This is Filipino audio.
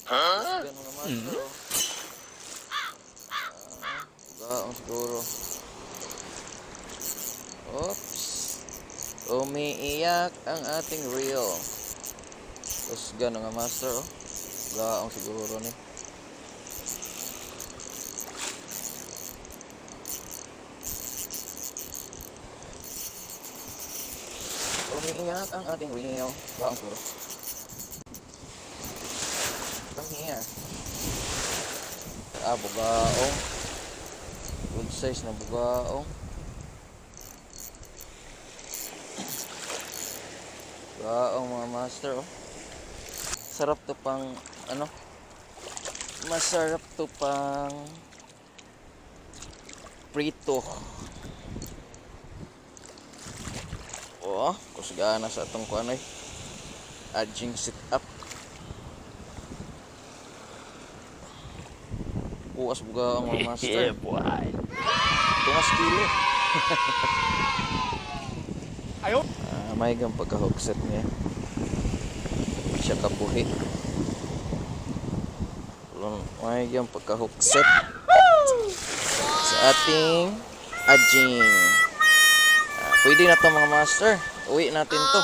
Ganun naman bro. Gaong siguro. Oops. Umiiyak ang ating reel. Tapos gano'n nga master oh. Gaong siguro ni. Umiiyak ang ating reel. Gaong siguro. Come here. Bugaong. Good size na bugaong. Bugaong mga master oh. Sarap to pang ano? Masarap to pang prito. Oh, kusgana sa atong kuanoy. Adjing sit up. Bukas bugaong mga master. Yeah, boy. Tumas kilo. Ayo. May gang pagka-hookset niya. Siya kabuhi. May gang pagka-hookset sa ating adjing. Pwede na to mga master. Uwi natin to.